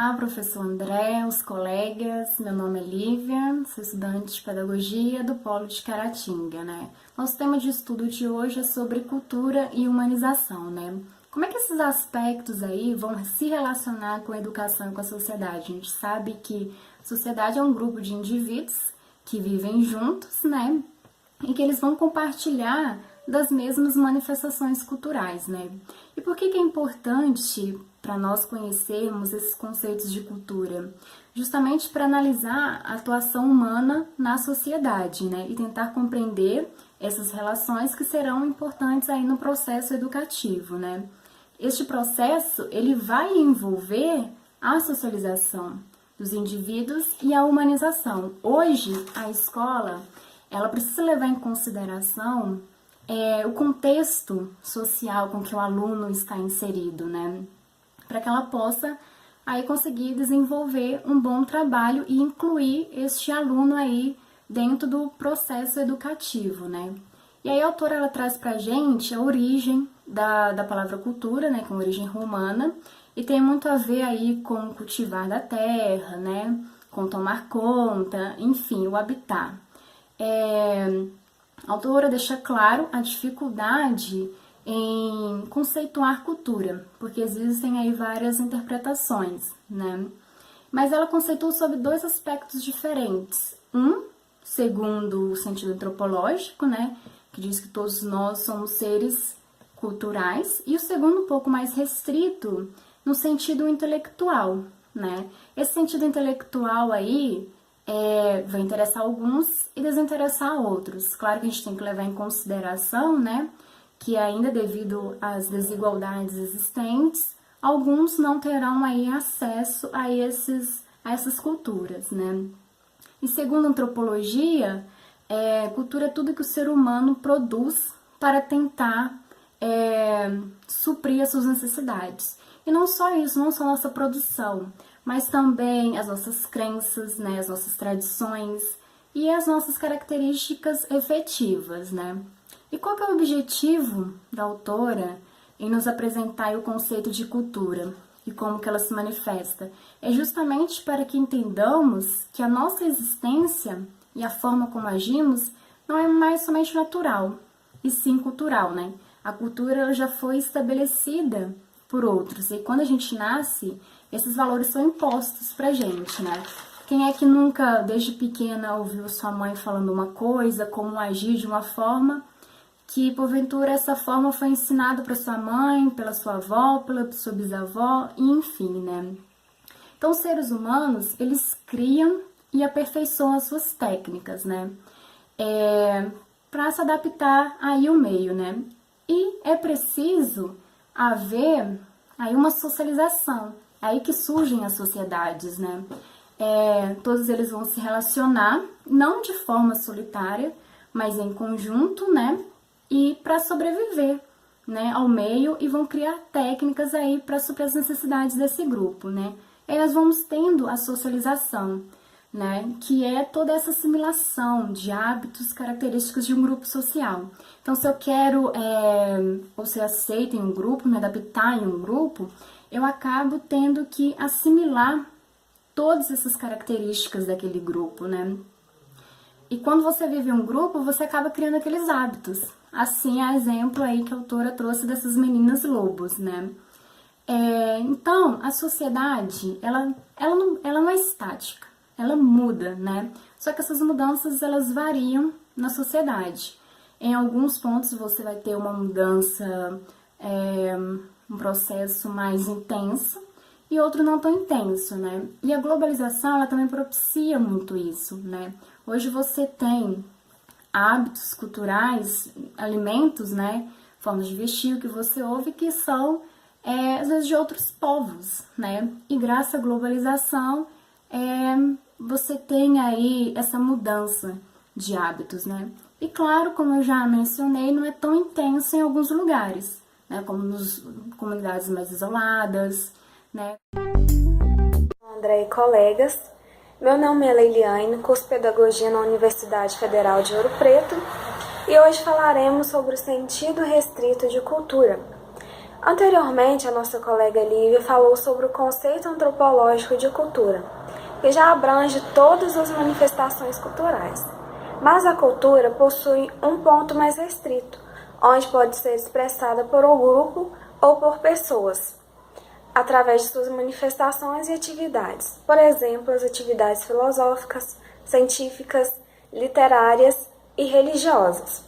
Olá, professor André, os colegas, meu nome é Lívia, sou estudante de Pedagogia do Polo de Caratinga, né? Nosso tema de estudo de hoje é sobre cultura e humanização, né? Como é que esses aspectos aí vão se relacionar com a educação e com a sociedade? A gente sabe que a sociedade é um grupo de indivíduos que vivem juntos, né? E que eles vão compartilhar das mesmas manifestações culturais, né? E por que é importante para nós conhecermos esses conceitos de cultura? Justamente para analisar a atuação humana na sociedade, né? E tentar compreender essas relações que serão importantes aí no processo educativo, né? Este processo, ele vai envolver a socialização dos indivíduos e a humanização. Hoje, a escola, ela precisa levar em consideração o contexto social com que o aluno está inserido, né? Para que ela possa aí conseguir desenvolver um bom trabalho e incluir este aluno aí dentro do processo educativo, né? E aí a autora ela traz pra gente a origem da palavra cultura, né, com origem romana, e tem muito a ver aí com cultivar da terra, né, com tomar conta, enfim, o habitar. A autora deixa claro a dificuldade em conceituar cultura, porque existem aí várias interpretações, né? Mas ela conceitua sobre dois aspectos diferentes. Um, segundo o sentido antropológico, né, que diz que todos nós somos seres culturais, e o segundo um pouco mais restrito no sentido intelectual, né? Esse sentido intelectual aí vai interessar alguns e desinteressar outros. Claro que a gente tem que levar em consideração, né, que ainda devido às desigualdades existentes, alguns não terão aí acesso a essas culturas, né? E segundo a antropologia, cultura é tudo que o ser humano produz para tentar suprir as suas necessidades. E não só isso, não só a nossa produção, mas também as nossas crenças, né, as nossas tradições e as nossas características efetivas, né? E qual que é o objetivo da autora em nos apresentar o conceito de cultura e como que ela se manifesta? É justamente para que entendamos que a nossa existência e a forma como agimos não é mais somente natural, e sim cultural, né? A cultura ela já foi estabelecida por outros, e quando a gente nasce, esses valores são impostos pra gente, né? Quem é que nunca, desde pequena, ouviu sua mãe falando uma coisa, como agir de uma forma, que porventura essa forma foi ensinada para sua mãe, pela sua avó, pela sua bisavó, enfim, né? Então, os seres humanos, eles criam e aperfeiçoam as suas técnicas, né? Para se adaptar aí ao meio, né? E é preciso haver aí uma socialização, é aí que surgem as sociedades, né? Todos eles vão se relacionar, não de forma solitária, mas em conjunto, né? E para sobreviver, né, ao meio, e vão criar técnicas aí para suprir as necessidades desse grupo, né? Aí nós vamos tendo a socialização, né, que é toda essa assimilação de hábitos característicos de um grupo social. Então, se eu quero ou ser aceita em um grupo, me adaptar em um grupo, eu acabo tendo que assimilar todas essas características daquele grupo, né? E quando você vive em um grupo, você acaba criando aqueles hábitos. Assim, a exemplo aí que a autora trouxe dessas meninas lobos, né? Então, a sociedade, ela não é estática, ela muda, né? Só que essas mudanças, elas variam na sociedade. Em alguns pontos você vai ter uma mudança, um processo mais intenso, e outro não tão intenso, né? E a globalização, ela também propicia muito isso, né? Hoje você tem hábitos culturais, alimentos, né? Formas de vestir, o que você ouve, que são, às vezes, de outros povos, né? E graças à globalização, você tem aí essa mudança de hábitos, né? E claro, como eu já mencionei, não é tão intenso em alguns lugares, né? Como nas comunidades mais isoladas, né? André e colegas, meu nome é Leiliane, curso Pedagogia na Universidade Federal de Ouro Preto, e hoje falaremos sobre o sentido restrito de cultura. Anteriormente, a nossa colega Lívia falou sobre o conceito antropológico de cultura, que já abrange todas as manifestações culturais. Mas a cultura possui um ponto mais restrito, onde pode ser expressada por um grupo ou por pessoas, através de suas manifestações e atividades. Por exemplo, as atividades filosóficas, científicas, literárias e religiosas.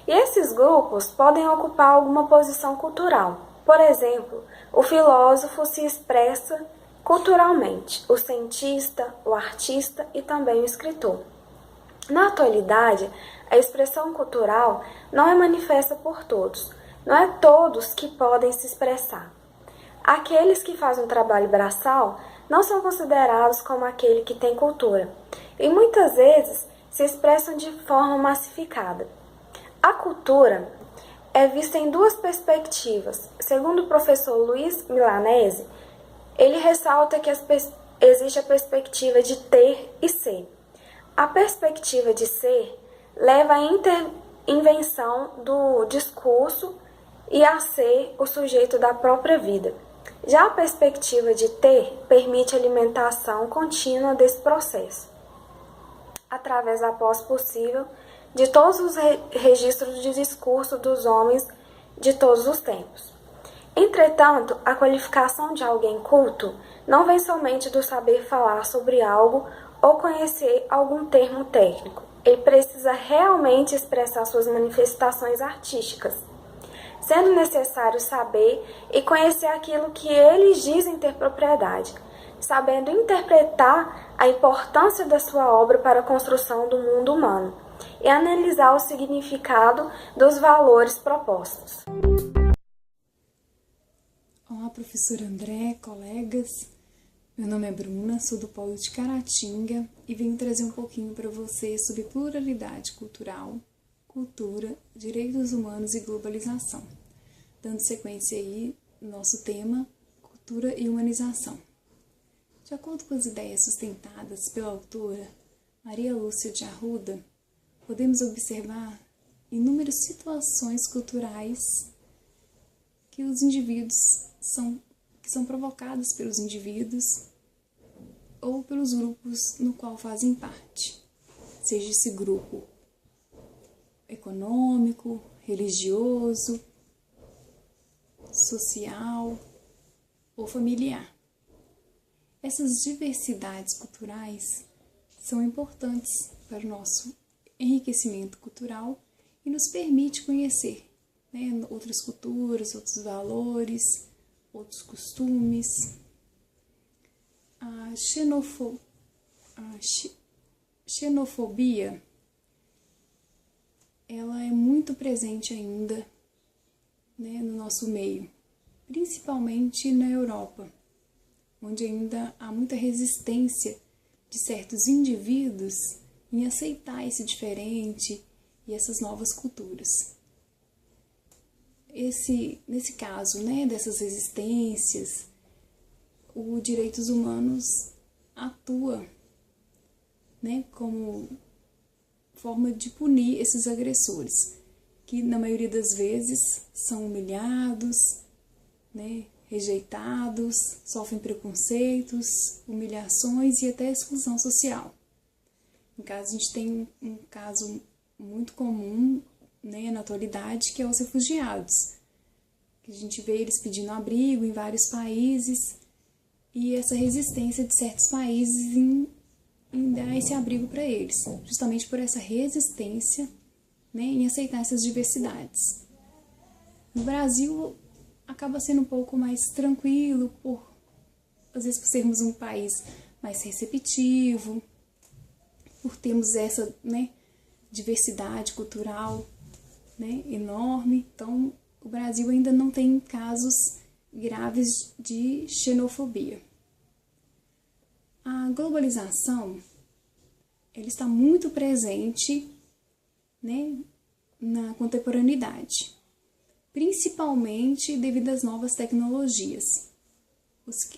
E esses grupos podem ocupar alguma posição cultural. Por exemplo, o filósofo se expressa culturalmente, o cientista, o artista e também o escritor. Na atualidade, a expressão cultural não é manifesta por todos. Não é todos que podem se expressar. Aqueles que fazem um trabalho braçal não são considerados como aquele que tem cultura e muitas vezes se expressam de forma massificada. A cultura é vista em duas perspectivas. Segundo o professor Luiz Milanese, ele ressalta que existe a perspectiva de ter e ser. A perspectiva de ser leva à intervenção do discurso e a ser o sujeito da própria vida. Já a perspectiva de ter permite a alimentação contínua desse processo, através da posse possível de todos os registros de discurso dos homens de todos os tempos. Entretanto, a qualificação de alguém culto não vem somente do saber falar sobre algo ou conhecer algum termo técnico. Ele precisa realmente expressar suas manifestações artísticas, sendo necessário saber e conhecer aquilo que eles dizem ter propriedade, sabendo interpretar a importância da sua obra para a construção do mundo humano e analisar o significado dos valores propostos. Olá, professor André, colegas. Meu nome é Bruna, sou do Polo de Caratinga e venho trazer um pouquinho para vocês sobre pluralidade cultural, cultura, direitos humanos e globalização, dando sequência aí no nosso tema, cultura e humanização. De acordo com as ideias sustentadas pela autora Maria Lúcia de Arruda, podemos observar inúmeras situações culturais que são provocadas pelos indivíduos ou pelos grupos no qual fazem parte, seja esse grupo econômico, religioso, social ou familiar. Essas diversidades culturais são importantes para o nosso enriquecimento cultural e nos permite conhecer, outras culturas, outros valores, outros costumes. A xenofobia ela é muito presente ainda, no nosso meio, principalmente na Europa, onde ainda há muita resistência de certos indivíduos em aceitar esse diferente e essas novas culturas. Nesse caso, dessas resistências, o direitos humanos atua, como forma de punir esses agressores, que na maioria das vezes são humilhados, rejeitados, sofrem preconceitos, humilhações e até exclusão social. No caso, a gente tem um caso muito comum, na atualidade, que é os refugiados, que a gente vê eles pedindo abrigo em vários países e essa resistência de certos países em dar esse abrigo para eles, justamente por essa resistência, em aceitar essas diversidades. No Brasil, acaba sendo um pouco mais tranquilo, às vezes por sermos um país mais receptivo, por termos essa diversidade cultural enorme. Então, o Brasil ainda não tem casos graves de xenofobia. A globalização ela está muito presente na contemporaneidade, principalmente devido às novas tecnologias,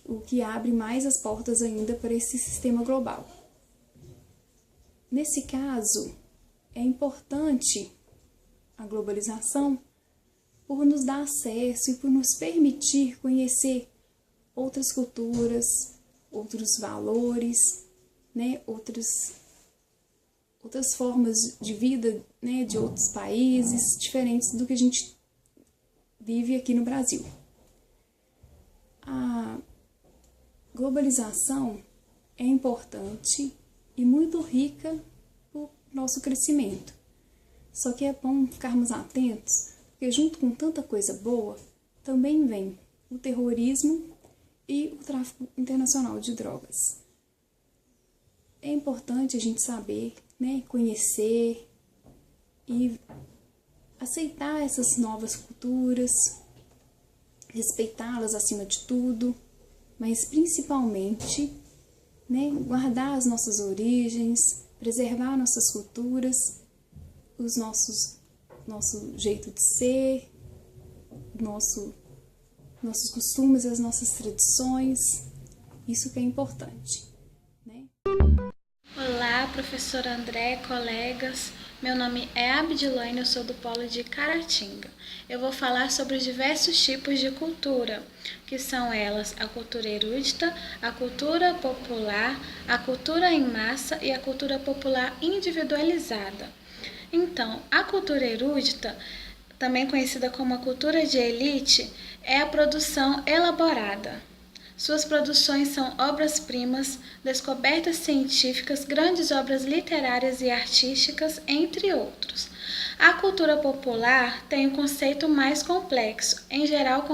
o que abre mais as portas ainda para esse sistema global. Nesse caso, é importante a globalização por nos dar acesso e por nos permitir conhecer outras culturas, outros valores, né, outras formas de vida, né, de outros países, diferentes do que a gente vive aqui no Brasil. A globalização é importante e muito rica para o nosso crescimento. Só que é bom ficarmos atentos, porque junto com tanta coisa boa, também vem o terrorismo e o tráfico internacional de drogas. É importante a gente saber, né, conhecer e aceitar essas novas culturas, respeitá-las acima de tudo, mas principalmente, né, guardar as nossas origens, preservar nossas culturas, nosso jeito de ser, nossos costumes, as nossas tradições, isso que é importante, né? Olá, professor André, colegas. Meu nome é Abdilaine, eu sou do Polo de Caratinga. Eu vou falar sobre os diversos tipos de cultura, que são elas a cultura erudita, a cultura popular, a cultura em massa e a cultura popular individualizada. Então, a cultura erudita, também conhecida como a cultura de elite, é a produção elaborada. Suas produções são obras-primas, descobertas científicas, grandes obras literárias e artísticas, entre outros. A cultura popular tem um conceito mais complexo. Em geral,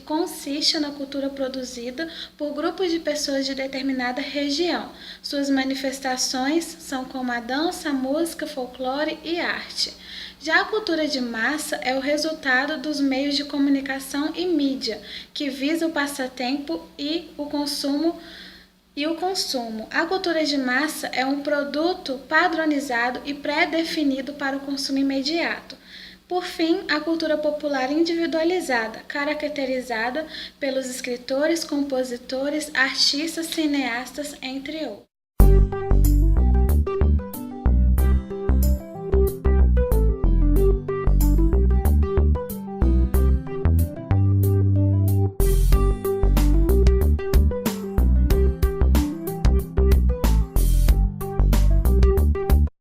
consiste na cultura produzida por grupos de pessoas de determinada região. Suas manifestações são como a dança, a música, folclore e arte. Já a cultura de massa é o resultado dos meios de comunicação e mídia, que visa o passatempo e o consumo. A cultura de massa é um produto padronizado e pré-definido para o consumo imediato. Por fim, a cultura popular individualizada, caracterizada pelos escritores, compositores, artistas, cineastas, entre outros.